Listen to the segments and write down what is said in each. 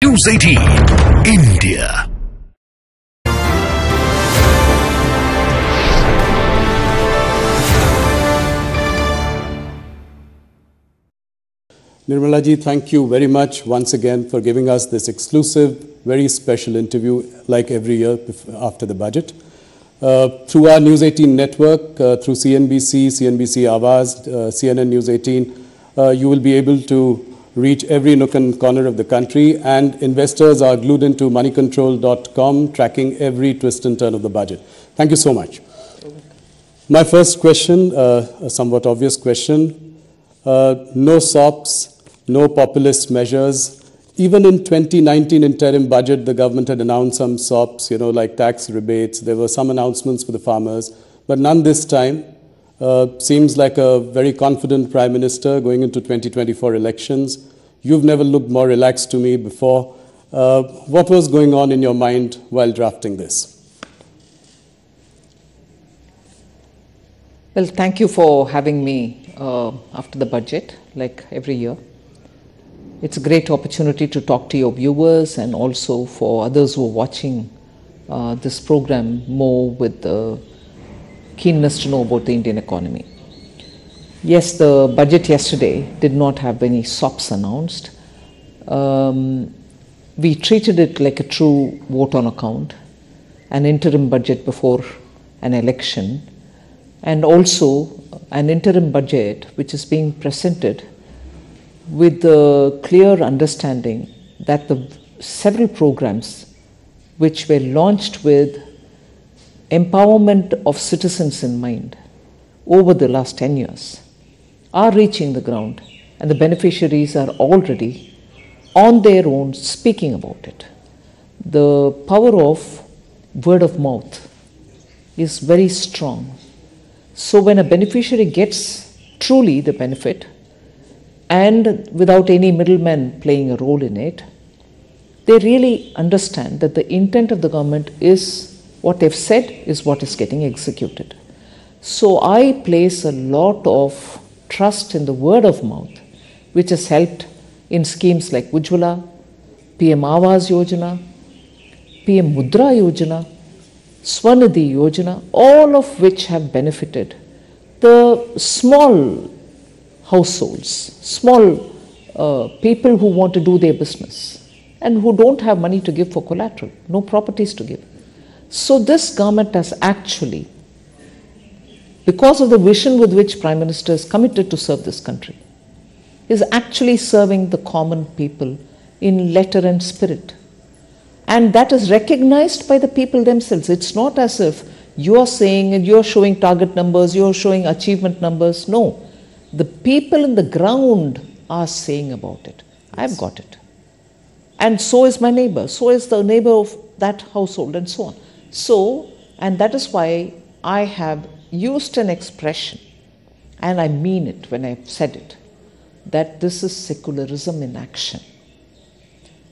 News18 India. Nirmala ji, thank you very much once again for giving us this exclusive, very special interview like every year after the budget. Through our News18 network, through CNBC, CNBC Awaz, CNN News 18, you will be able to reach every nook and corner of the country, and investors are glued into moneycontrol.com, tracking every twist and turn of the budget. Thank you so much. My first question, a somewhat obvious question, no SOPs, no populist measures. Even in 2019 interim budget, the government had announced some SOPs, like tax rebates. There were some announcements for the farmers, but none this time. Seems like a very confident Prime Minister going into 2024 elections. You've never looked more relaxed to me before. What was going on in your mind while drafting this? Well, thank you for having me after the budget, like every year. It's a great opportunity to talk to your viewers and also for others who are watching this program more with the keenness to know about the Indian economy. Yes, the budget yesterday did not have any SOPs announced. We treated it like a true vote on account, an interim budget before an election, and also an interim budget which is being presented with the clear understanding that the several programs which were launched with empowerment of citizens in mind over the last 10 years are reaching the ground, and the beneficiaries are already on their own speaking about it. The power of word of mouth is very strong. So when a beneficiary gets truly the benefit and without any middleman playing a role in it, they really understand that the intent of the government is what they've said is what is getting executed. So I place a lot of trust in the word of mouth, which has helped in schemes like Ujjwala, PM Awas Yojana, PM Mudra Yojana, Swanidhi Yojana, all of which have benefited the small households, small people who want to do their business and who don't have money to give for collateral, no properties to give. So this government has actually, because of the vision with which Prime Minister is committed to serve this country, is actually serving the common people in letter and spirit. And that is recognized by the people themselves. It's not as if you're saying and you're showing target numbers, you're showing achievement numbers. No, the people in the ground are saying about it. I've got it. And so is my neighbor, so is the neighbor of that household, and so on. So, and that is why I have used an expression, and I mean it when I've said it, that this is secularism in action.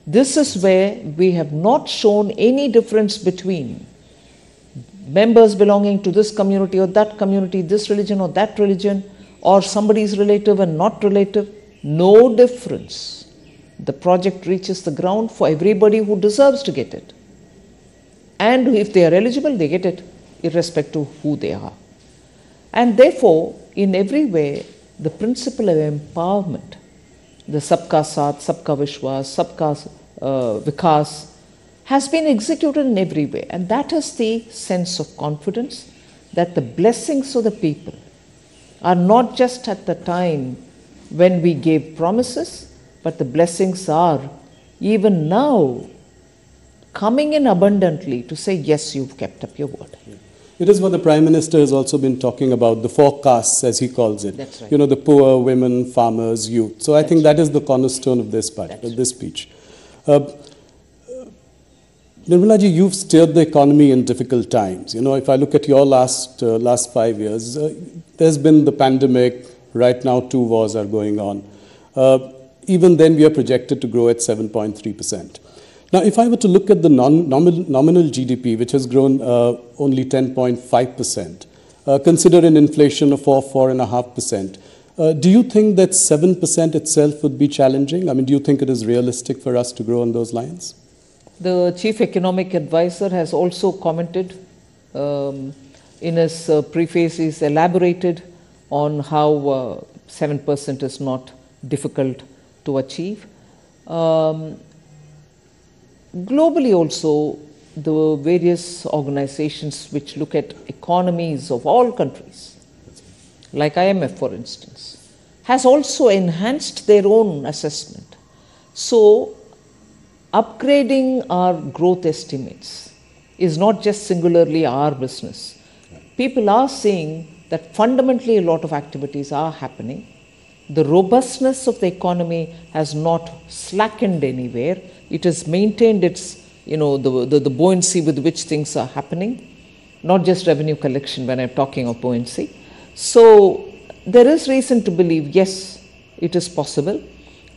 This is where we have not shown any difference between members belonging to this community or that community, this religion or that religion, or somebody's relative and not relative. No difference. The project reaches the ground for everybody who deserves to get it. And if they are eligible, they get it, irrespective of who they are. And therefore, in every way, the principle of empowerment, the Sabka Saath, Sabka Vishwas, Sabka Vikas, has been executed in every way. And that is the sense of confidence that the blessings of the people are not just at the time when we gave promises, but the blessings are even now coming in abundantly to say, yes, you've kept up your word. It is what the Prime Minister has also been talking about, the four castes, as he calls it. That's right. The poor, women, farmers, youth. So I think that is the cornerstone of this budget, of this speech. Nirmala ji, you've steered the economy in difficult times. If I look at your last 5 years, there's been the pandemic. Right now, 2 wars are going on. Even then, we are projected to grow at 7.3%. Now, if I were to look at the nominal GDP, which has grown only 10.5%, consider an inflation of 4.5%, Do you think that 7% itself would be challenging? I mean, do you think it is realistic for us to grow on those lines? The chief economic advisor has also commented in his preface. He's elaborated on how 7% is not difficult to achieve. Globally also, the various organizations which look at economies of all countries, like IMF for instance, has also enhanced their own assessment. So, upgrading our growth estimates is not just singularly our business. People are seeing that fundamentally a lot of activities are happening. The robustness of the economy has not slackened anywhere. It has maintained its, the buoyancy with which things are happening, not just revenue collection when I'm talking of buoyancy. So there is reason to believe, yes, it is possible.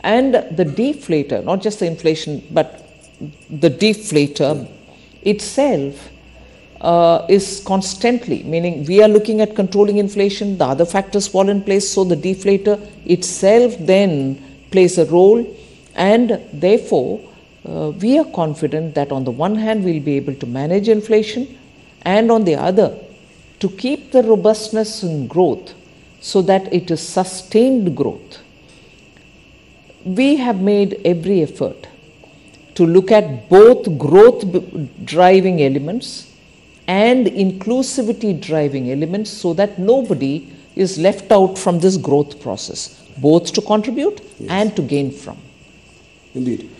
And the deflator, not just the inflation, but the deflator itself is constantly, meaning we are looking at controlling inflation, the other factors fall in place, so the deflator itself then plays a role, and therefore we are confident that on the one hand we'll be able to manage inflation, and on the other to keep the robustness in growth so that it is sustained growth. We have made every effort to look at both growth driving elements and inclusivity driving elements so that nobody is left out from this growth process, both to contribute and to gain from. Indeed.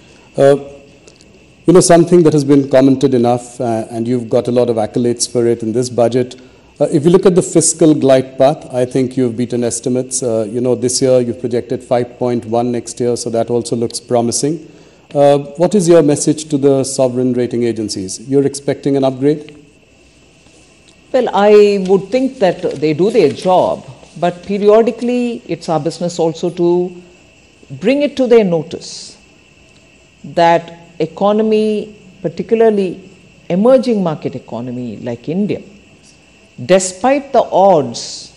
Something that has been commented enough, and you've got a lot of accolades for it in this budget. If you look at the fiscal glide path, I think you've beaten estimates. This year you've projected 5.1 next year, so that also looks promising. What is your message to the sovereign rating agencies? You're expecting an upgrade? Well, I would think that they do their job, but periodically it's our business also to bring it to their notice that economy, particularly emerging market economy like India, despite the odds,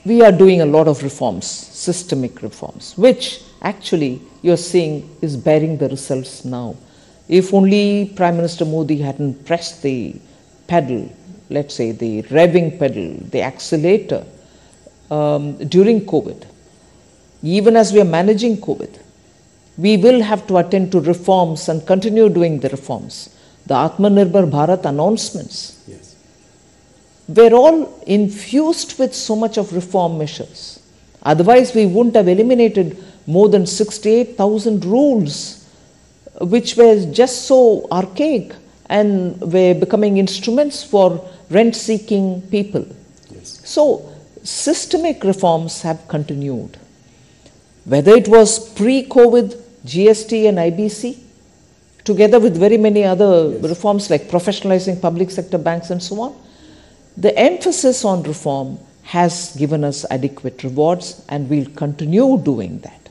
we are doing a lot of reforms, systemic reforms, which actually you're seeing is bearing the results now. If only Prime Minister Modi hadn't pressed the pedal, let's say the revving pedal, the accelerator during COVID, even as we are managing COVID, we will have to attend to reforms and continue doing the reforms. The Atmanirbhar Bharat announcements were all infused with so much of reform measures. Otherwise, we wouldn't have eliminated more than 68,000 rules, which were just so archaic and were becoming instruments for rent-seeking people. So, systemic reforms have continued. Whether it was pre-COVID, GST and IBC, together with very many other reforms like professionalizing public sector banks and so on, the emphasis on reform has given us adequate rewards, and we'll continue doing that.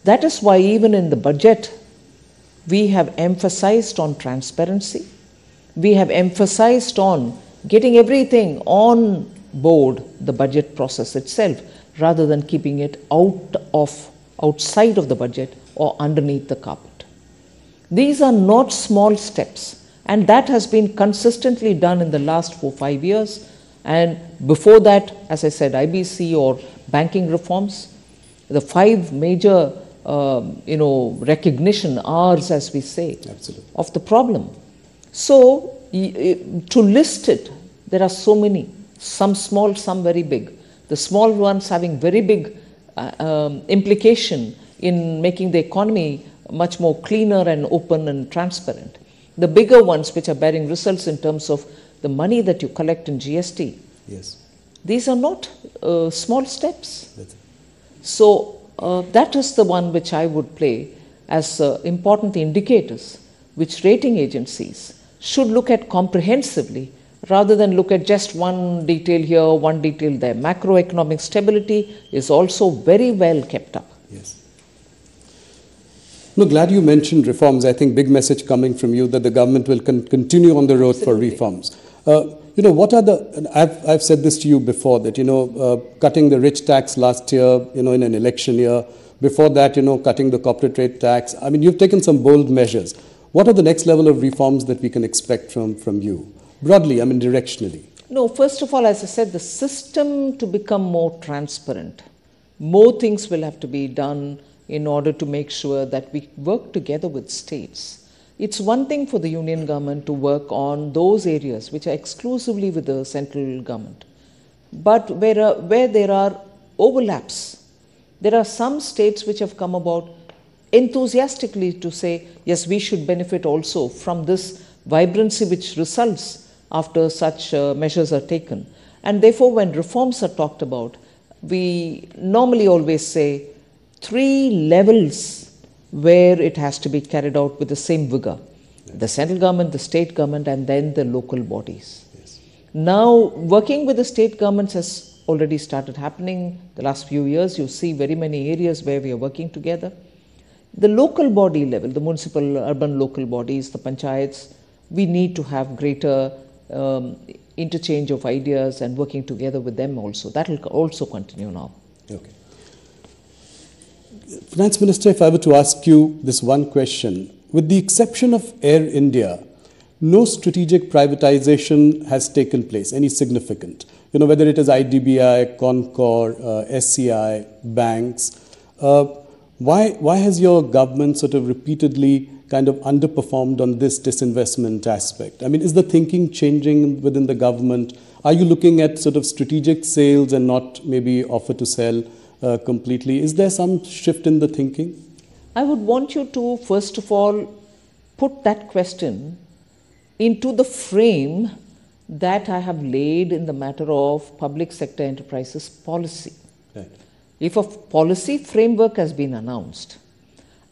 That is why even in the budget, we have emphasized on transparency. We have emphasized on getting everything on board the budget process itself, rather than keeping it outside of the budget or underneath the carpet. These are not small steps, and that has been consistently done in the last 4-5 years. And before that, as I said, IBC or banking reforms, the 5 major recognition R's, as we say, of the problem. So to list it, there are so many, some small, some very big. The small ones having very big implication in making the economy much more cleaner and open and transparent. The bigger ones which are bearing results in terms of the money that you collect in GST. These are not small steps. So that is the one which I would play as important indicators which rating agencies should look at comprehensively, rather than look at just one detail here, one detail there. Macroeconomic stability is also very well kept up. No, glad you mentioned reforms. I think big message coming from you that the government will continue on the road for reforms. what are the, I've said this to you before, that, cutting the rich tax last year, in an election year, before that, cutting the corporate rate tax. I mean, you've taken some bold measures. What are the next level of reforms that we can expect from you? Broadly, I mean, directionally. No, first of all, as I said, the system to become more transparent. More things will have to be done in order to make sure that we work together with states. It's one thing for the union government to work on those areas which are exclusively with the central government. But where there are overlaps, there are some states which have come about enthusiastically to say, yes, we should benefit also from this vibrancy which results after such measures are taken. And therefore, when reforms are talked about, we normally always say 3 levels where it has to be carried out with the same vigor. The central government, the state government, and then the local bodies. Yes. Now, working with the state governments has already started happening. The last few years, you see very many areas where we are working together. The local body level, the municipal, urban local bodies, the panchayats, we need to have greater interchange of ideas and working together with them also. That will also continue now. Okay. Finance Minister, if I were to ask you this one question, with the exception of Air India, no strategic privatization has taken place, any significant. Whether it is IDBI, Concor, SCI, banks. Why has your government sort of repeatedly kind of underperformed on this disinvestment aspect? I mean, is the thinking changing within the government? Are you looking at sort of strategic sales and not maybe offer to sell completely? Is there some shift in the thinking? I would want you to, first of all, put that question into the frame that I have laid in the matter of public sector enterprises policy. Right. If a policy framework has been announced,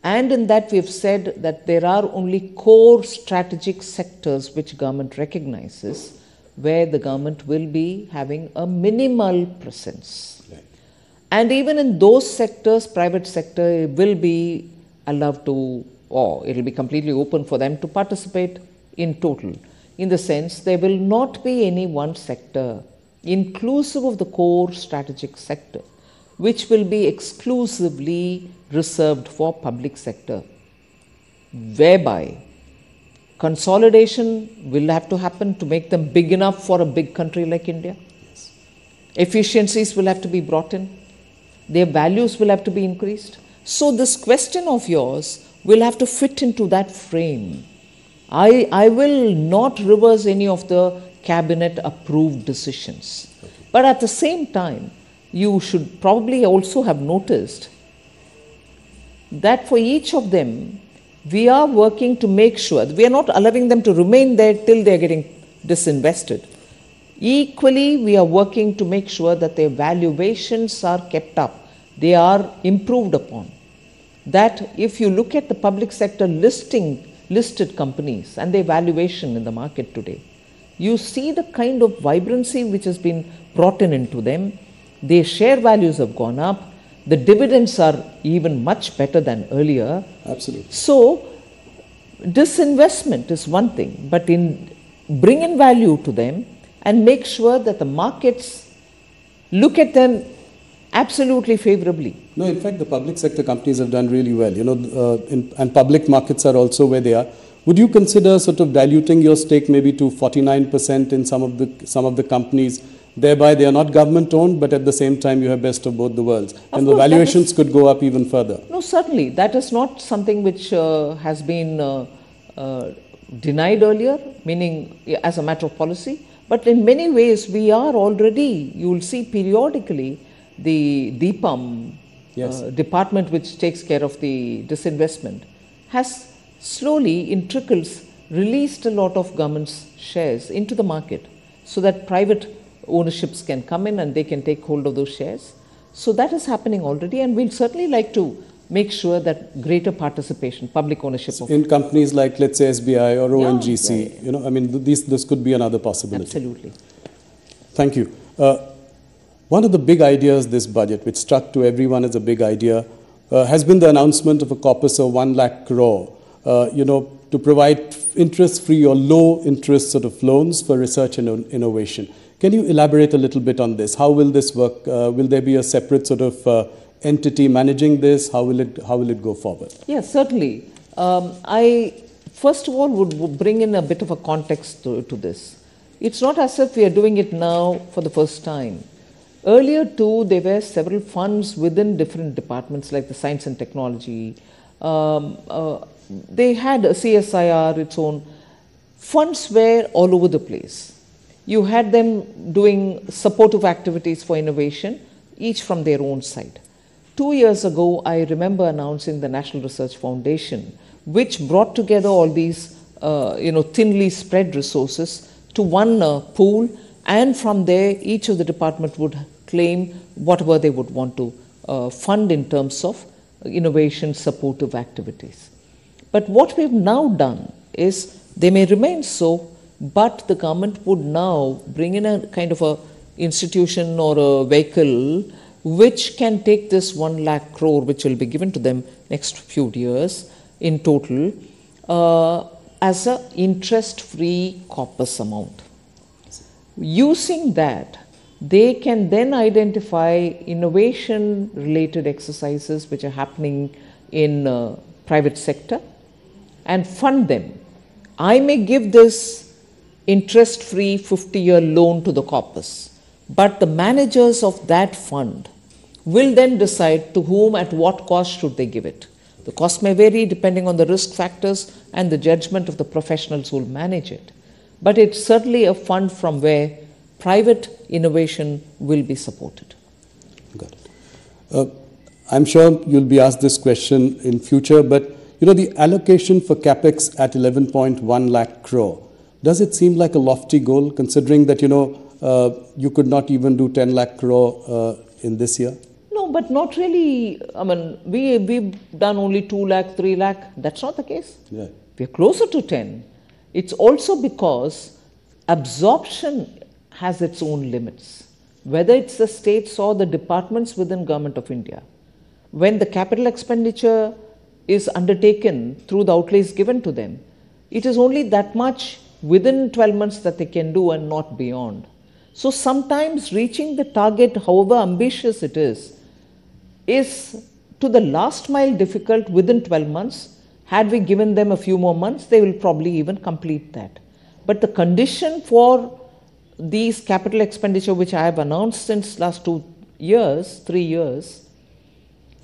and in that we have said that there are only core strategic sectors which government recognizes, where the government will be having a minimal presence. Right. And even in those sectors, private sector will be allowed to, or it will be completely open for them to participate in total. In the sense, there will not be any one sector, inclusive of the core strategic sector, which will be exclusively reserved for public sector, whereby consolidation will have to happen to make them big enough for a big country like India. Yes. Efficiencies will have to be brought in. Their values will have to be increased. So this question of yours will have to fit into that frame. I will not reverse any of the cabinet approved decisions. Okay. But at the same time, you should probably also have noticed that for each of them, we are working to make sure that we are not allowing them to remain there till they are getting disinvested. Equally, we are working to make sure that their valuations are kept up, they are improved upon. That if you look at the public sector listed companies and their valuation in the market today, you see the kind of vibrancy which has been brought into them. Their share values have gone up. The dividends are even much better than earlier. Absolutely. So, disinvestment is one thing, but bring in value to them and make sure that the markets look at them absolutely favorably. No, in fact, the public sector companies have done really well, and public markets are also where they are. Would you consider sort of diluting your stake maybe to 49% in some of the companies? Thereby, they are not government owned, but at the same time, you have best of both the worlds. And the valuations could go up even further. No, certainly. That is not something which has been denied earlier, meaning as a matter of policy. But in many ways, we are already, you will see periodically, the DIPAM Yes. department which takes care of the disinvestment has slowly, in trickles, released a lot of government's shares into the market so that private ownerships can come in and they can take hold of those shares. So that is happening already, and we'll certainly like to make sure that greater participation, public ownership of in companies like, let's say, SBI or ONGC, yeah. I mean, this could be another possibility. Absolutely. Thank you. One of the big ideas this budget, which struck to everyone as a big idea, has been the announcement of a corpus of 1 lakh crore to provide interest-free or low-interest sort of loans for research and innovation. Can you elaborate a little bit on this? How will this work? Will there be a separate sort of entity managing this? How will it go forward? Yes, certainly. I first of all would bring in a bit of a context to this. It's not as if we are doing it now for the first time. Earlier too, there were several funds within different departments like the science and technology. They had a CSIR, its own. Funds were all over the place. You had them doing supportive activities for innovation, each from their own side. 2 years ago, I remember announcing the National Research Foundation, which brought together all these thinly spread resources to one pool, and from there each of the department would claim whatever they would want to fund in terms of innovation supportive activities. But what we've now done is, they may remain so, but the government would now bring in a kind of a institution or a vehicle which can take this 1 lakh crore, which will be given to them next few years in total, as an interest-free corpus amount. Using that, they can then identify innovation-related exercises which are happening in private sector and fund them. I may give this interest-free 50-year loan to the corpus, but the managers of that fund will then decide to whom at what cost should they give it. The cost may vary depending on the risk factors and the judgment of the professionals who will manage it. But it's certainly a fund from where private innovation will be supported. Got it. I'm sure you'll be asked this question in future, but the allocation for capex at 11.1 lakh crore, does it seem like a lofty goal, considering that you could not even do 10 lakh crore in this year? No, but not really. I mean, we've done only 2 lakh, 3 lakh. That's not the case. Yeah. We're closer to 10. It's also because absorption has its own limits, whether it's the states or the departments within Government of India. When the capital expenditure is undertaken through the outlays given to them, it is only that much within 12 months that they can do and not beyond. So sometimes reaching the target, however ambitious it is to the last mile difficult within 12 months. Had we given them a few more months, they will probably even complete that. But the condition for these capital expenditure, which I have announced since last 3 years,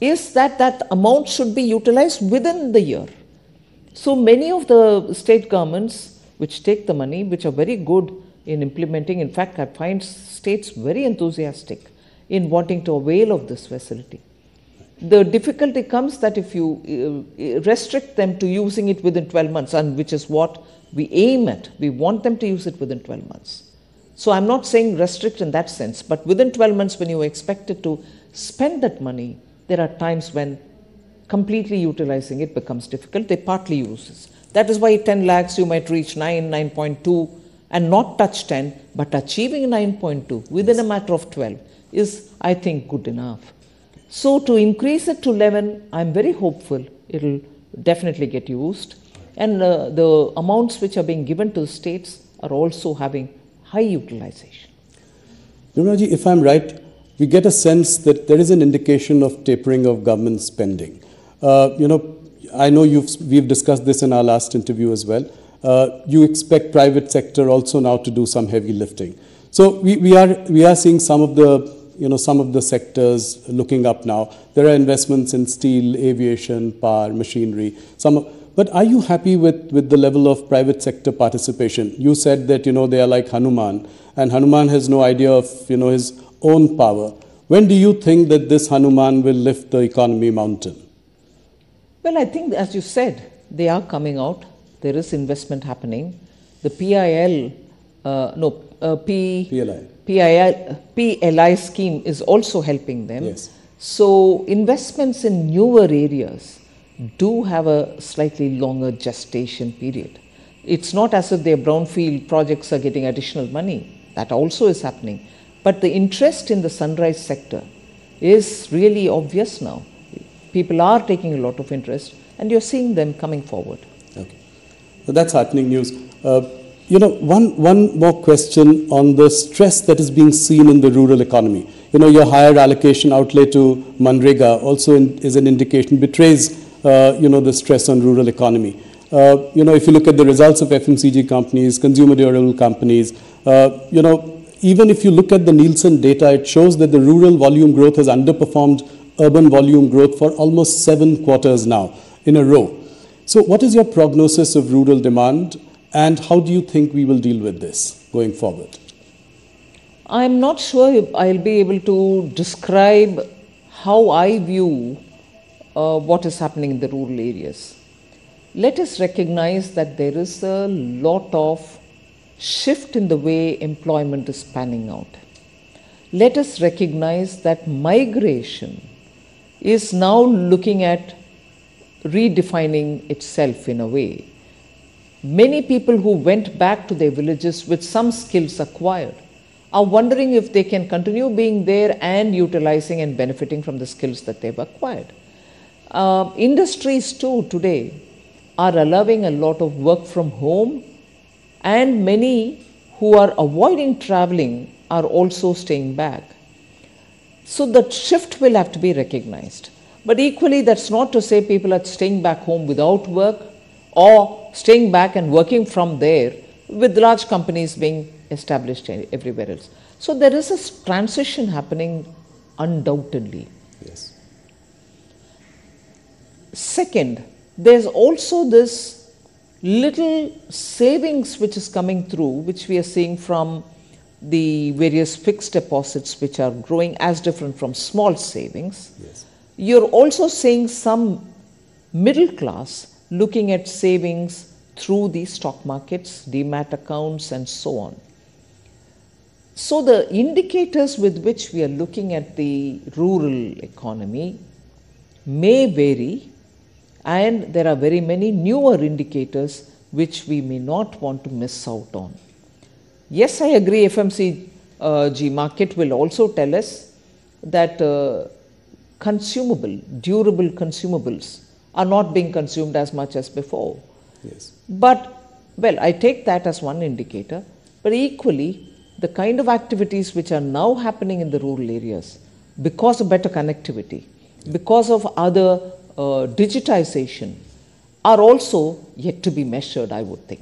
is that that amount should be utilized within the year. So many of the state governments which take the money, which are very good in implementing, in fact, I find states very enthusiastic in wanting to avail of this facility. The difficulty comes that if you restrict them to using it within 12 months, and which is what we aim at, we want them to use it within 12 months. So I'm not saying restrict in that sense, but within 12 months when you are expected to spend that money, there are times when completely utilizing it becomes difficult. They partly use it. That is why 10 lakhs you might reach 9.2 and not touch 10, but achieving 9.2 within a matter of 12 is, I think, good enough. So to increase it to 11, I'm very hopeful it will definitely get used. And the amounts which are being given to the states are also having high utilization. Nirmala ji, if I'm right, we get a sense that there is an indication of tapering of government spending. I know we've discussed this in our last interview as well. You expect private sector also now to do some heavy lifting. So we are seeing some of the sectors looking up now. There are investments in steel, aviation, power, machinery. But are you happy with the level of private sector participation? You said that they are like Hanuman, and Hanuman has no idea of his own power. When do you think that this Hanuman will lift the economy mountain? Well, I think, as you said, they are coming out. There is investment happening. The PLI scheme is also helping them. Yes. So investments in newer areas do have a slightly longer gestation period. It's not as if their brownfield projects are getting additional money. That also is happening. But the interest in the sunrise sector is really obvious now. People are taking a lot of interest, and you're seeing them coming forward. That's heartening news. One more question on the stress that is being seen in the rural economy. Your higher allocation outlay to Manrega also is an indication, betrays, the stress on rural economy. If you look at the results of FMCG companies, consumer durable companies, even if you look at the Nielsen data, it shows that the rural volume growth has underperformed urban volume growth for almost 7 quarters now in a row. So what is your prognosis of rural demand, and how do you think we will deal with this going forward? I'm not sure I'll be able to describe how I view what is happening in the rural areas. Let us recognize that there is a lot of shift in the way employment is panning out. Let us recognize that migration is now looking at redefining itself in a way. Many people who went back to their villages with some skills acquired are wondering if they can continue being there and utilizing and benefiting from the skills that they've acquired. Industries too today are allowing a lot of work from home, and many who are avoiding traveling are also staying back. So the shift will have to be recognized. But equally, that's not to say people are staying back home without work or staying back and working from there with large companies being established everywhere else. So there is a transition happening undoubtedly. Yes. Second, there's also this little savings which is coming through, which we are seeing from the various fixed deposits which are growing as different from small savings. Yes. You're also seeing some middle class looking at savings through the stock markets, demat accounts, and so on. So the indicators with which we are looking at the rural economy may vary, and there are very many newer indicators which we may not want to miss out on. Yes, I agree, FMCG market will also tell us that durable consumables are not being consumed as much as before. Yes. But, well, I take that as one indicator, but equally, the kind of activities which are now happening in the rural areas, because of better connectivity, because of other digitization, are also yet to be measured, I would think.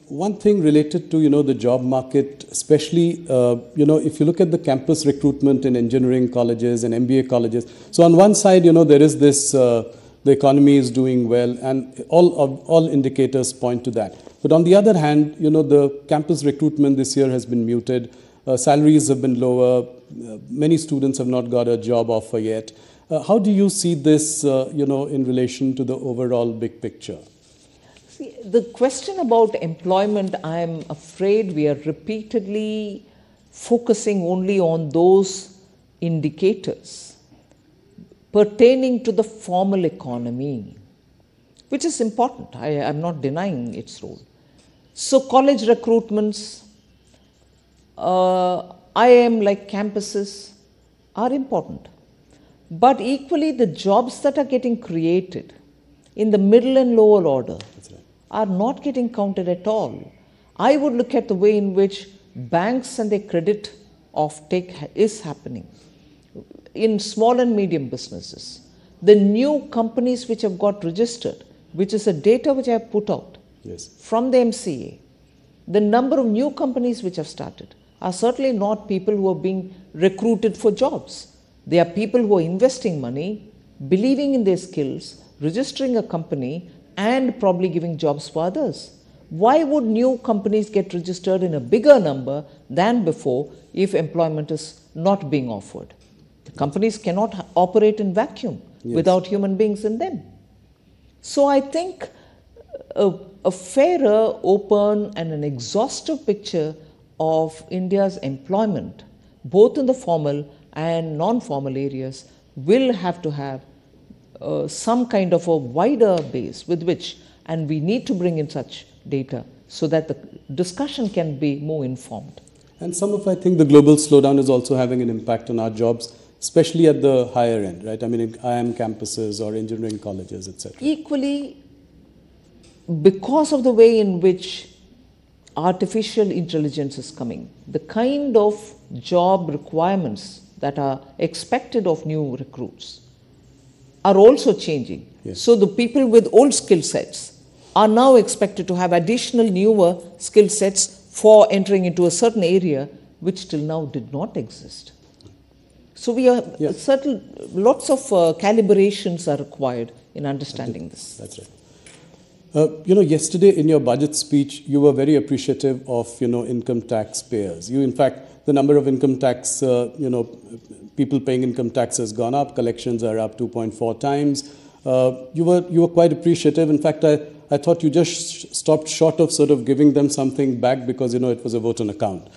One thing related to, the job market, especially, if you look at the campus recruitment in engineering colleges and MBA colleges. So on one side, there is this, the economy is doing well, and all indicators point to that. But on the other hand, the campus recruitment this year has been muted. Salaries have been lower. Many students have not got a job offer yet. How do you see this, in relation to the overall big picture? See, the question about employment, I am afraid we are repeatedly focusing only on those indicators pertaining to the formal economy, which is important. I am not denying its role. So college recruitments, IIM like campuses are important. But equally, the jobs that are getting created in the middle and lower order are not getting counted at all. I would look at the way in which banks and their credit offtake is happening in small and medium businesses. The new companies which have got registered, which is a data which I have put out from the MCA, the number of new companies which have started are certainly not people who are being recruited for jobs. They are people who are investing money, believing in their skills, registering a company, and probably giving jobs for others. Why would new companies get registered in a bigger number than before if employment is not being offered? The companies cannot operate in vacuum without human beings in them. So I think a fairer, open, and an exhaustive picture of India's employment, both in the formal and non-formal areas, will have to have some kind of a wider base with which, and we need to bring in such data so that the discussion can be more informed. And I think the global slowdown is also having an impact on our jobs, especially at the higher end, right? I mean, in IIM campuses or engineering colleges, etc. Equally, because of the way in which artificial intelligence is coming, the kind of job requirements that are expected of new recruits are also changing. Yes. So the people with old skill sets are now expected to have additional newer skill sets for entering into a certain area which till now did not exist. So we are lots of calibrations are required in understanding this. That's right. Yesterday in your budget speech, you were very appreciative of, income tax payers. You, in fact, the number of income tax, people paying income tax has gone up. Collections are up 2.4 times. You were quite appreciative. In fact, I thought you just stopped short of sort of giving them something back because, it was a vote on account.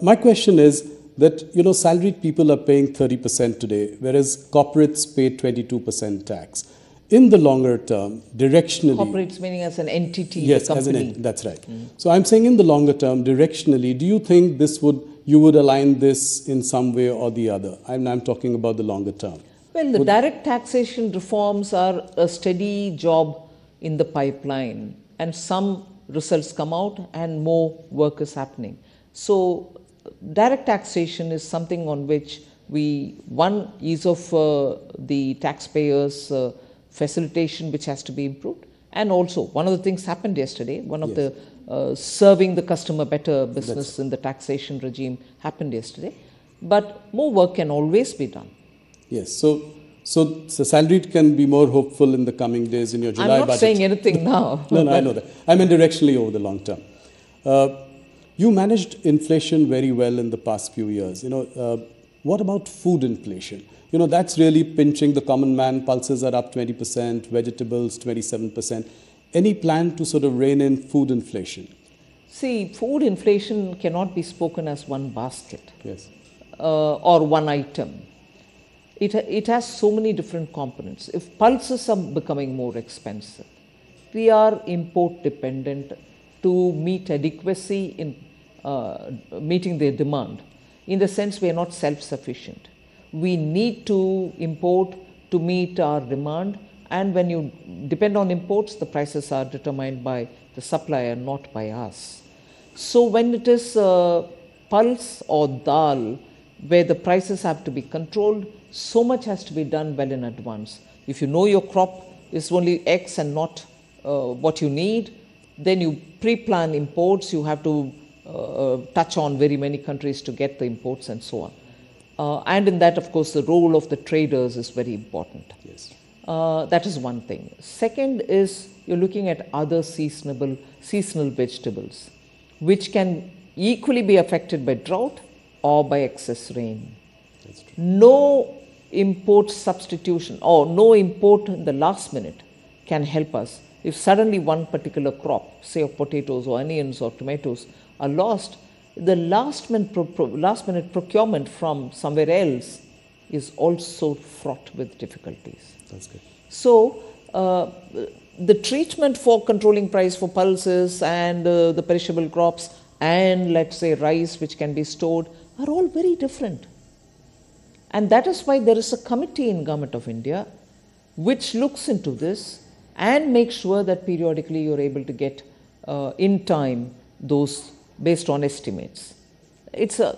My question is that, salaried people are paying 30% today, whereas corporates pay 22% tax. In the longer term, directionally... Corporates meaning as an entity, yes, the company. That's right. So I'm saying in the longer term, directionally, do you think you would align this in some way or the other? I'm talking about the longer term. Well, the direct taxation reforms are a steady job in the pipeline, and some results come out and more work is happening. So direct taxation is something on which one ease of the taxpayers' facilitation which has to be improved, and also one of the things happened yesterday, one of the serving the customer better business in the taxation regime happened yesterday, but more work can always be done. Yes, so salaried can be more hopeful in the coming days in your July budget. I'm not saying anything now. No, I know that. I mean directionally over the long term. You managed inflation very well in the past few years. What about food inflation? That's really pinching the common man. Pulses are up 20%, vegetables 27%. Any plan to sort of rein in food inflation? See, food inflation cannot be spoken as one basket. Yes. Or one item. It has so many different components. If pulses are becoming more expensive, we are import dependent to meet adequacy in meeting their demand. In the sense we are not self-sufficient. We need to import to meet our demand, and when you depend on imports, the prices are determined by the supplier, not by us. So when it is pulse or dal, where the prices have to be controlled, so much has to be done well in advance. If you know your crop is only X and not what you need, then you pre-plan imports. You have to touch on very many countries to get the imports and so on. And in that, of course, the role of the traders is very important. Yes. That is one thing. Second is you're looking at other seasonal vegetables, which can equally be affected by drought or by excess rain. That's true. No import substitution or no import in the last minute can help us. If suddenly one particular crop, say of potatoes or onions or tomatoes, are lost, the last minute procurement from somewhere else is also fraught with difficulties. That's good. So the treatment for controlling price for pulses and the perishable crops and let's say rice which can be stored are all very different. And that is why there is a committee in Government of India which looks into this and makes sure that periodically you're able to get in time those based on estimates. It's an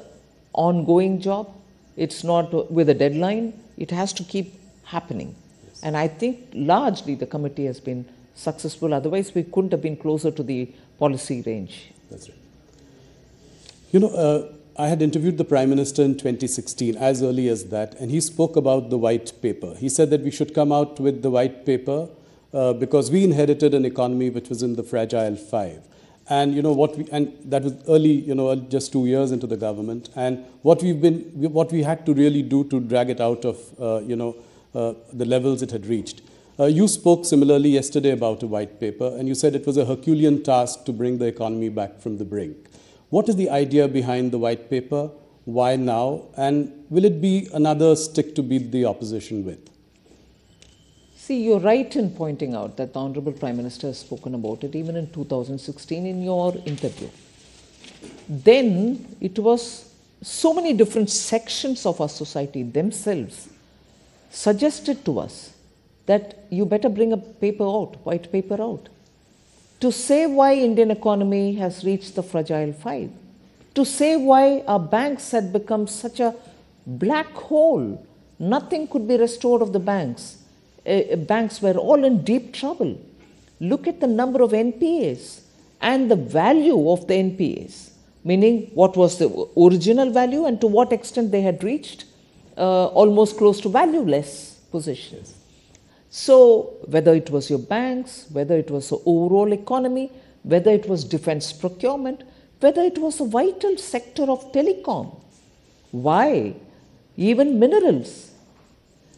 ongoing job. It's not with a deadline. It has to keep happening. Yes. And I think largely the committee has been successful. Otherwise, we couldn't have been closer to the policy range. That's right. I had interviewed the Prime Minister in 2016, as early as that, and he spoke about the white paper. He said that we should come out with the white paper because we inherited an economy which was in the fragile five. And and that was early, just 2 years into the government. And what we had to really do to drag it out of, the levels it had reached. You spoke similarly yesterday about a white paper, and you said it was a Herculean task to bring the economy back from the brink. What is the idea behind the white paper? Why now? And will it be another stick to beat the opposition with? See, you're right in pointing out that the Honorable Prime Minister has spoken about it even in 2016 in your interview. Then it was so many different sections of our society themselves suggested to us that you better bring a paper out, white paper out, to say why Indian economy has reached the fragile five, to say why our banks had become such a black hole. Nothing could be restored of the banks. Banks were all in deep trouble. Look at the number of NPAs and the value of the NPAs, meaning what was the original value and to what extent they had reached almost close to valueless positions. So whether it was your banks, whether it was the overall economy, whether it was defense procurement, whether it was a vital sector of telecom, why? Even minerals.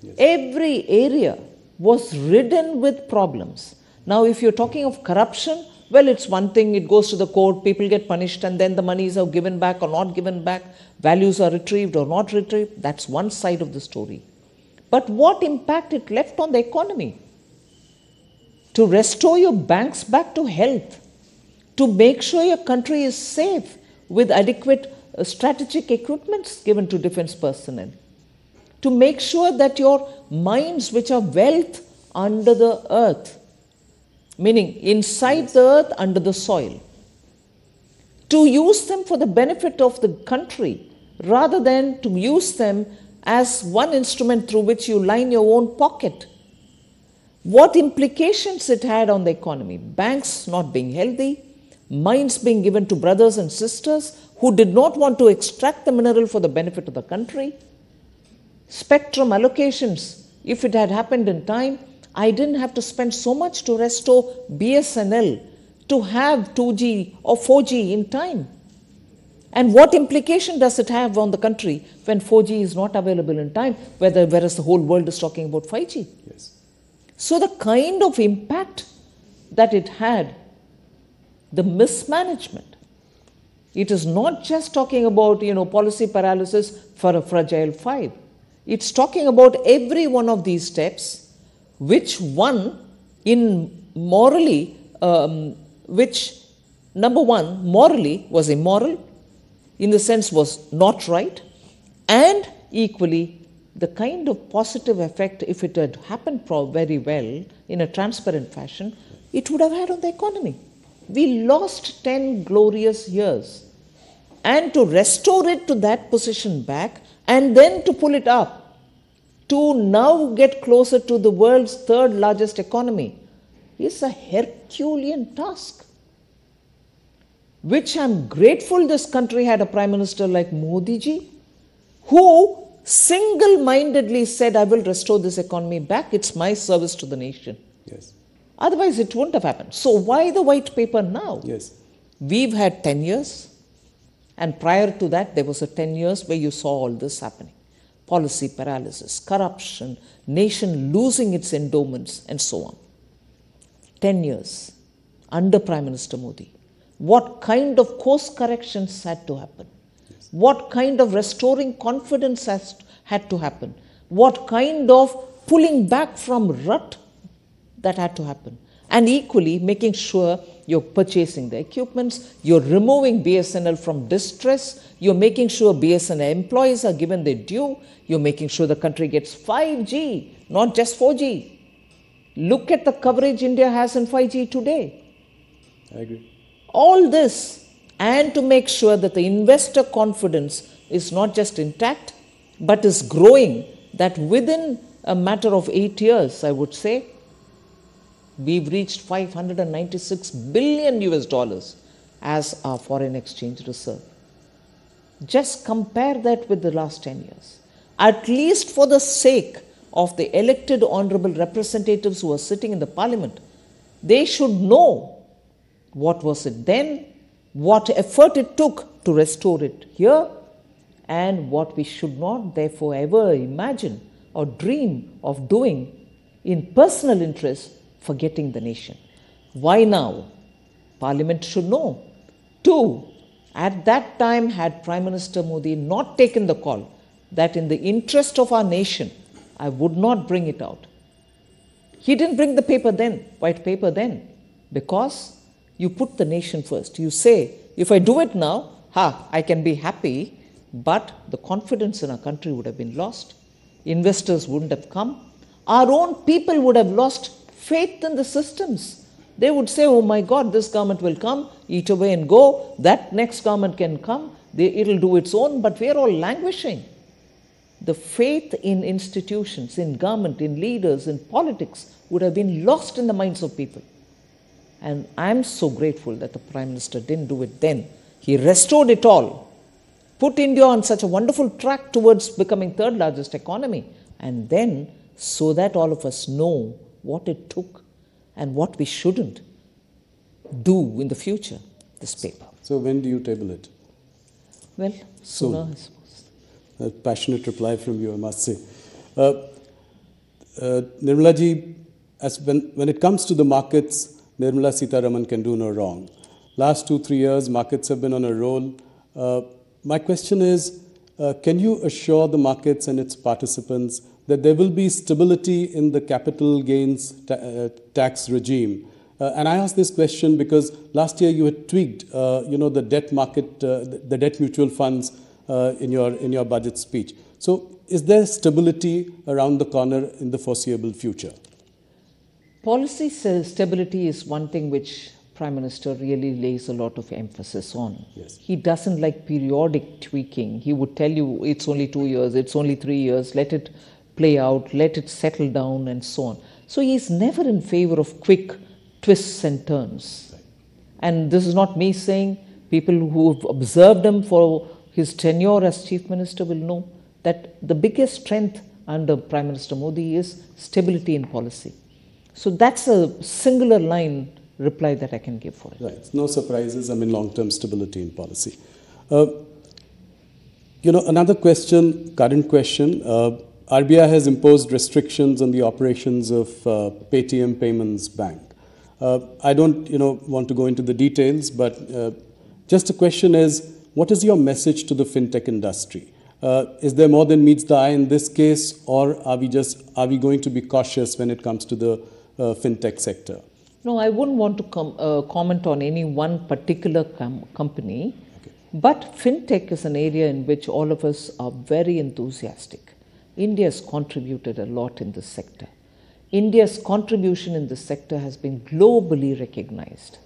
Yes. Every area was ridden with problems. Now, if you're talking of corruption, well, it's one thing, it goes to the court, people get punished, and then the monies are given back or not given back, values are retrieved or not retrieved. That's one side of the story. But what impact it left on the economy? To restore your banks back to health, to make sure your country is safe with adequate strategic equipments given to defense personnel, to make sure that your mines, which are wealth under the earth, meaning inside the earth, under the soil, to use them for the benefit of the country rather than to use them as one instrument through which you line your own pocket. What implications it had on the economy? Banks not being healthy, mines being given to brothers and sisters who did not want to extract the mineral for the benefit of the country. Spectrum allocations, if it had happened in time, I didn't have to spend so much to restore BSNL to have 2G or 4G in time. And what implication does it have on the country when 4G is not available in time, whereas the whole world is talking about 5G? Yes. So the kind of impact that it had, the mismanagement, it is not just talking about, policy paralysis for a fragile five. It's talking about every one of these steps, which one in morally, which number one, morally was immoral, in the sense was not right, and equally the kind of positive effect, if it had happened very well in a transparent fashion, it would have had on the economy. We lost 10 glorious years, and to restore it to that position back and then to pull it up to now get closer to the world's third largest economy is a Herculean task, which I'm grateful this country had a Prime Minister like Modi ji, who single-mindedly said, I will restore this economy back. It's my service to the nation. Yes. Otherwise, it wouldn't have happened. So why the white paper now? Yes. We've had 10 years. And prior to that, there was a 10 years where you saw all this happening. Policy paralysis, corruption, nation losing its endowments, and so on. 10 years under Prime Minister Modi. What kind of course corrections had to happen? Yes. What kind of restoring confidence had to happen? What kind of pulling back from rut that had to happen? And equally making sure you're purchasing the equipments, you're removing BSNL from distress, you're making sure BSNL employees are given their due, you're making sure the country gets 5G, not just 4G. Look at the coverage India has in 5G today. I agree. All this, and to make sure that the investor confidence is not just intact, but is growing, that within a matter of 8 years, I would say, we've reached $596 billion US as our foreign exchange reserve. Just compare that with the last 10 years. At least for the sake of the elected honorable representatives who are sitting in the parliament, they should know what was it then, what effort it took to restore it here, and what we should not therefore ever imagine or dream of doing in personal interest, forgetting the nation. Why now? Parliament should know. 2, at that time, had Prime Minister Modi not taken the call that in the interest of our nation, I would not bring it out. He didn't bring the paper then, white paper then, because you put the nation first. You say, if I do it now, I can be happy, but the confidence in our country would have been lost. Investors wouldn't have come. Our own people would have lost faith in the systems. They would say, oh my God, this government will come, eat away and go. That next government can come. It'll do its own, but we're all languishing. The faith in institutions, in government, in leaders, in politics would have been lost in the minds of people. And I'm so grateful that the Prime Minister didn't do it then. He restored it all, put India on such a wonderful track towards becoming third largest economy, and then so that all of us know what it took and what we shouldn't do in the future, this paper. So when do you table it? Well, sooner, I suppose. A passionate reply from you, I must say. Nirmala ji, when it comes to the markets, Nirmala Sitharaman can do no wrong. Last 2-3 years, markets have been on a roll. My question is, can you assure the markets and its participants that there will be stability in the capital gains tax regime? And I ask this question because last year you had tweaked, the debt market, the debt mutual funds in your budget speech. So, is there stability around the corner in the foreseeable future? Policy stability is one thing which Prime Minister really lays a lot of emphasis on. Yes. He doesn't like periodic tweaking. He would tell you it's only 2 years, it's only 3 years, let it play out, let it settle down and so on. So he's never in favor of quick twists and turns. Right. And this is not me saying, people who have observed him for his tenure as Chief Minister will know that the biggest strength under Prime Minister Modi is stability in policy. So that's a singular line reply that I can give for it. Right. No surprises. I mean, long-term stability in policy. Another question, current question. RBI has imposed restrictions on the operations of Paytm Payments Bank. I don't, want to go into the details, but just a question is, what is your message to the fintech industry? Is there more than meets the eye in this case, or are we going to be cautious when it comes to the fintech sector? No, I wouldn't want to comment on any one particular company, okay. But fintech is an area in which all of us are very enthusiastic. India has contributed a lot in this sector. India's contribution in this sector has been globally recognized.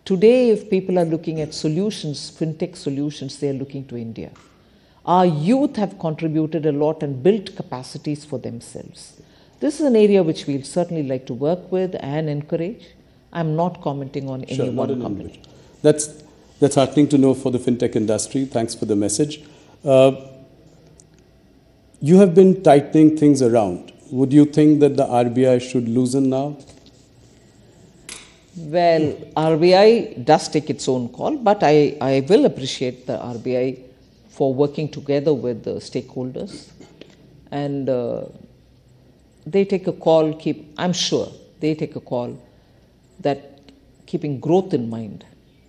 Today, if people are looking at solutions, fintech solutions, they are looking to India. Our youth have contributed a lot and built capacities for themselves. This is an area which we'll certainly like to work with and encourage. I'm not commenting on any one company. That's heartening to know for the fintech industry. Thanks for the message. You have been tightening things around. Would you think that the RBI should loosen now? Well, RBI does take its own call, but I will appreciate the RBI for working together with the stakeholders. And they take a call, I'm sure they take a call that keeping growth in mind.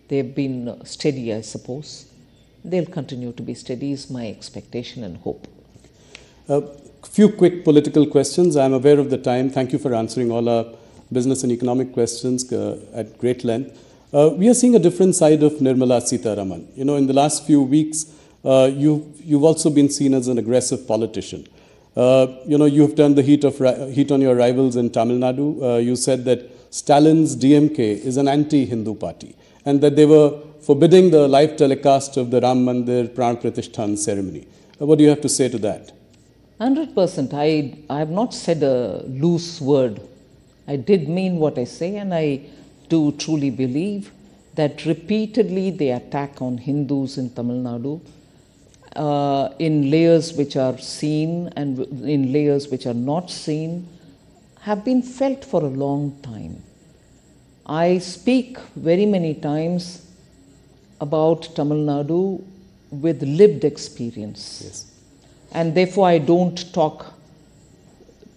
They've been steady, I suppose. They'll continue to be steady is my expectation and hope. A few quick political questions. I'm aware of the time. Thank you for answering all our business and economic questions at great length. We are seeing a different side of Nirmala Sitharaman. In the last few weeks, you've also been seen as an aggressive politician. You have turned the heat on your rivals in Tamil Nadu. You said that Stalin's DMK is an anti-Hindu party and that they were forbidding the live telecast of the Ram Mandir Pran Pratishthan ceremony. What do you have to say to that? 100%. I have not said a loose word. I did mean what I say, and I do truly believe that repeatedly they attack on Hindus in Tamil Nadu in layers which are seen and in layers which are not seen have been felt for a long time. I speak very many times about Tamil Nadu with lived experience. Yes. And therefore I don't talk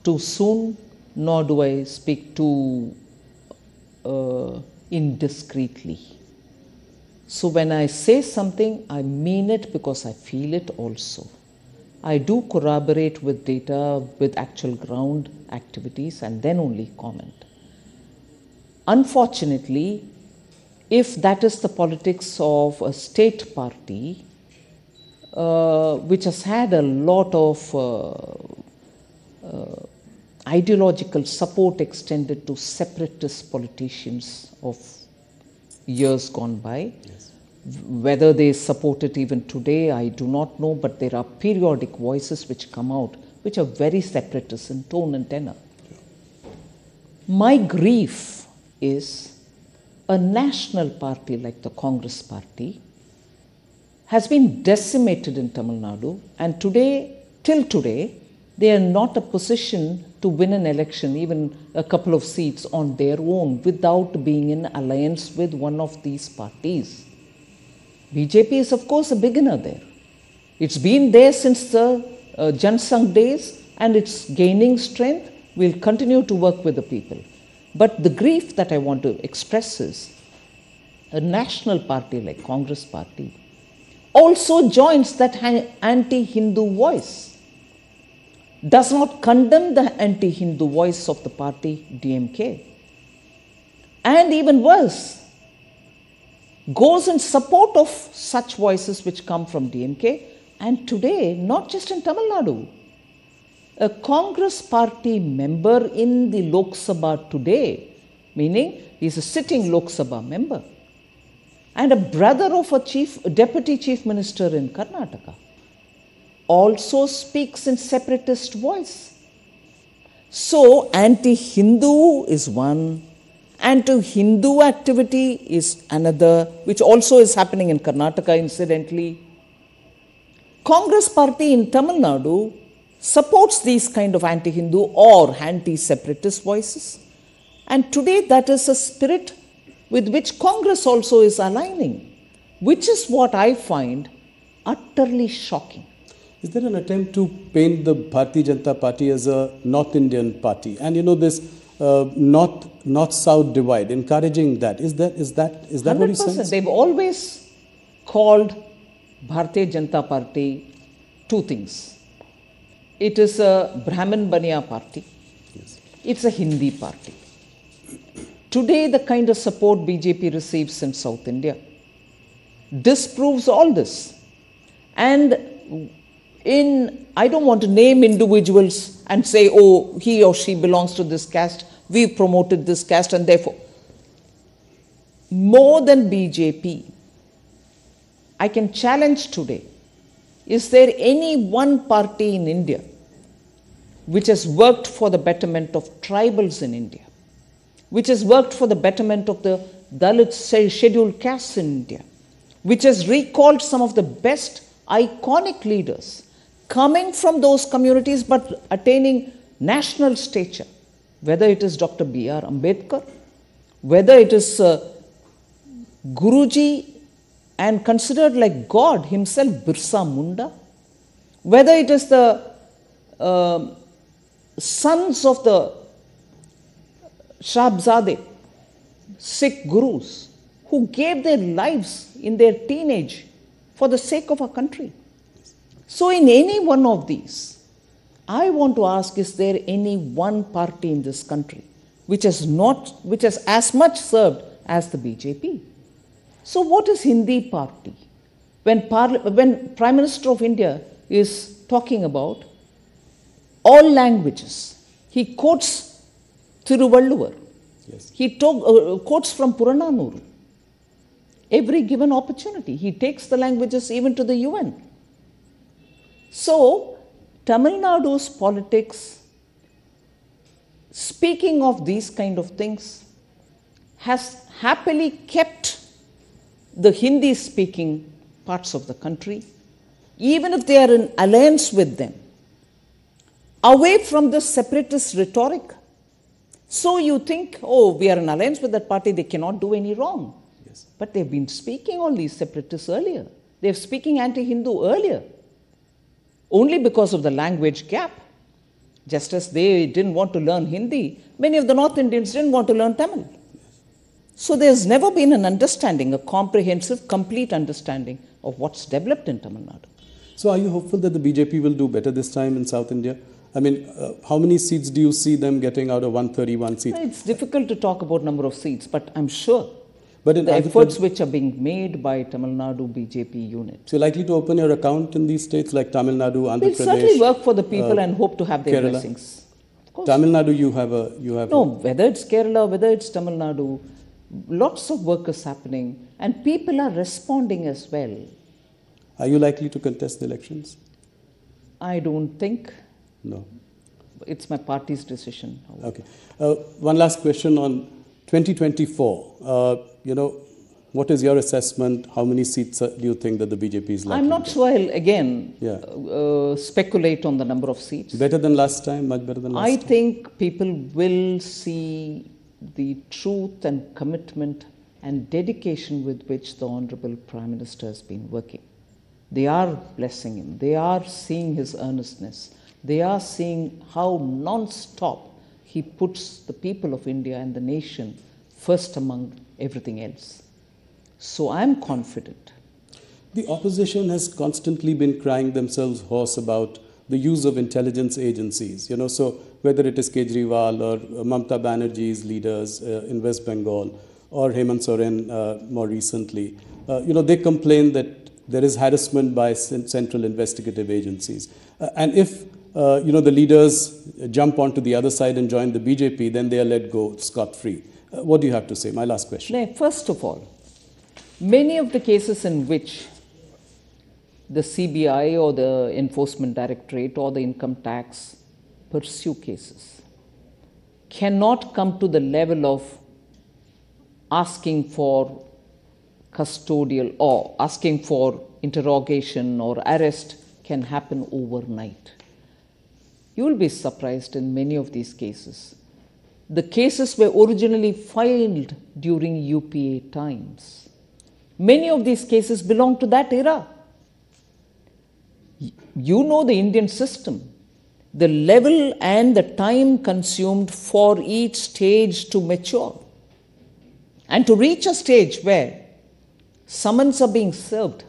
too soon, nor do I speak too indiscreetly. So when I say something, I mean it because I feel it also. I do corroborate with data, with actual ground activities, and then only comment. Unfortunately, if that is the politics of a state party, which has had a lot of ideological support extended to separatist politicians of years gone by. Yes. Whether they support it even today, I do not know, but there are periodic voices which come out which are very separatist in tone and tenor. My grief is a national party like the Congress party has been decimated in Tamil Nadu, and today, till today, they are not a position to win an election, even a couple of seats on their own, without being in alliance with one of these parties. BJP is, of course, a beginner there. It's been there since the Jan Sangh days, and it's gaining strength. We'll continue to work with the people. But the grief that I want to express is a national party like Congress party also joins that anti-Hindu voice, does not condemn the anti-Hindu voice of the party DMK, and even worse, goes in support of such voices which come from DMK. And today, not just in Tamil Nadu, a Congress party member in the Lok Sabha today, meaning he's a sitting Lok Sabha member, and a brother of a deputy chief minister in Karnataka, also speaks in separatist voice. So anti-Hindu is one, anti-Hindu activity is another, which also is happening in Karnataka incidentally. Congress party in Tamil Nadu supports these kind of anti-Hindu or anti-separatist voices, and today that is a spirit with which Congress also is aligning, which is what I find utterly shocking. Is there an attempt to paint the Bharatiya Janata Party as a North Indian party? And this North-South divide, encouraging that. Is that what you sense? They've always called Bharatiya Janata Party two things. It is a Brahmin Baniya party. Yes. It's a Hindi party. Today, the kind of support BJP receives in South India disproves all this. And I don't want to name individuals and say, oh, he or she belongs to this caste, we promoted this caste, and therefore, more than BJP, I can challenge today, is there any one party in India which has worked for the betterment of tribals in India, which has worked for the betterment of the Dalit scheduled castes in India, which has recalled some of the best iconic leaders coming from those communities but attaining national stature, whether it is Dr. B.R. Ambedkar, whether it is Guruji and considered like God himself, Birsa Munda, whether it is the sons of the Shabzade, Sikh gurus, who gave their lives in their teenage for the sake of our country. So in any one of these, I want to ask, is there any one party in this country which has as much served as the BJP? So what is Hindi party? When Prime Minister of India is talking about all languages, he quotes Thiruvalluvar. Yes. He quotes from Purananuru. Every given opportunity, he takes the languages even to the UN. So, Tamil Nadu's politics, speaking of these kind of things, has happily kept the Hindi-speaking parts of the country, even if they are in alliance with them, away from the separatist rhetoric. So you think, oh, we are in alliance with that party, they cannot do any wrong. Yes. But they've been speaking all these separatists earlier. They're speaking anti-Hindu earlier, only because of the language gap. Just as they didn't want to learn Hindi, many of the North Indians didn't want to learn Tamil. So there's never been an understanding, a comprehensive, complete understanding of what's developed in Tamil Nadu. So are you hopeful that the BJP will do better this time in South India? I mean, how many seats do you see them getting out of 131 seats? It's difficult to talk about number of seats, but I'm sure. But in the efforts which are being made by Tamil Nadu BJP unit. So you're likely to open your account in these states like Tamil Nadu, Andhra We'll Pradesh? certainly work for the people and hope to have their Kerala. blessings. Of course. Tamil Nadu, you have No, whether it's Kerala, whether it's Tamil Nadu, lots of work is happening and people are responding as well. Are you likely to contest the elections? I don't think. No. It's my party's decision. Okay. One last question on 2024. What is your assessment? How many seats do you think that the BJP is likely I'm not sure I'll again Yeah. speculate on the number of seats. Better than last time? Much better than last time? I think people will see the truth and commitment and dedication with which the Honorable Prime Minister has been working. They are blessing him. They are seeing his earnestness. They are seeing how non-stop he puts the people of India and the nation first among everything else. So I'm confident. The opposition has constantly been crying themselves hoarse about the use of intelligence agencies. So whether it is Kejriwal or Mamata Banerjee's leaders in West Bengal or Hemant Soren more recently, they complain that there is harassment by central investigative agencies. And if the leaders jump onto the other side and join the BJP, then they are let go scot-free. What do you have to say? My last question. First of all, many of the cases in which the CBI or the Enforcement Directorate or the Income Tax pursue cases cannot come to the level of asking for custodial or asking for interrogation or arrest can happen overnight. You will be surprised in many of these cases. The cases were originally filed during UPA times. Many of these cases belong to that era. You know the Indian system, the level and the time consumed for each stage to mature. And to reach a stage where summons are being served,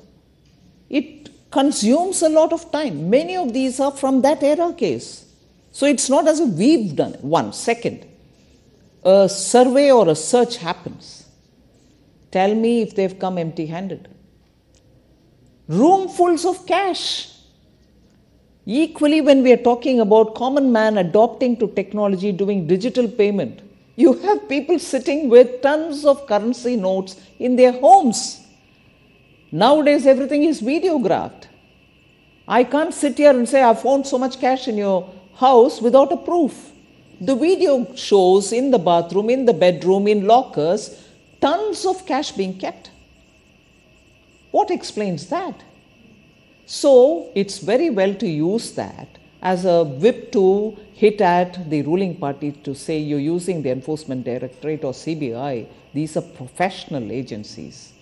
it consumes a lot of time. Many of these are from that era case. So it's not as if we've done it. One. Second, a survey or a search happens. Tell me if they've come empty-handed. Roomfuls of cash. Equally, when we are talking about common man adopting to technology, doing digital payment, you have people sitting with tons of currency notes in their homes. Nowadays, everything is videographed. I can't sit here and say, I found so much cash in your house without a proof. The video shows in the bathroom, in the bedroom, in lockers, tons of cash being kept. What explains that? So, it's very well to use that as a whip to hit at the ruling party to say you're using the Enforcement Directorate or CBI. These are professional agencies.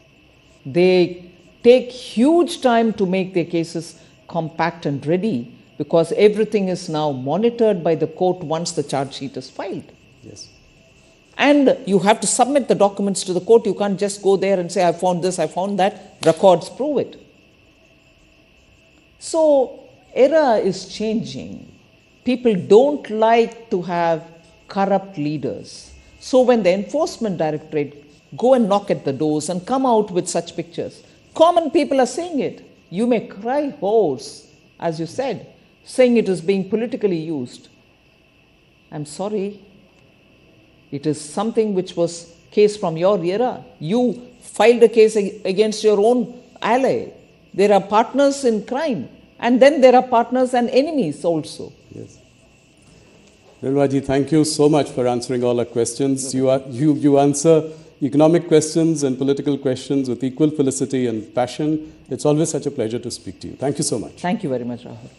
They take huge time to make their cases compact and ready because everything is now monitored by the court once the charge sheet is filed. Yes. And you have to submit the documents to the court. You can't just go there and say, I found this, I found that. Records prove it. So, era is changing. People don't like to have corrupt leaders. So when the Enforcement Directorate go and knock at the doors and come out with such pictures, common people are seeing it. You may cry hoarse, as you said, saying it is being politically used. I'm sorry. It is something which was case from your era. You filed a case against your own ally. There are partners in crime. And then there are partners and enemies also. Yes. Nirmala, thank you so much for answering all our questions. You answer economic questions and political questions with equal felicity and passion. It's always such a pleasure to speak to you. Thank you so much. Thank you very much, Rahul.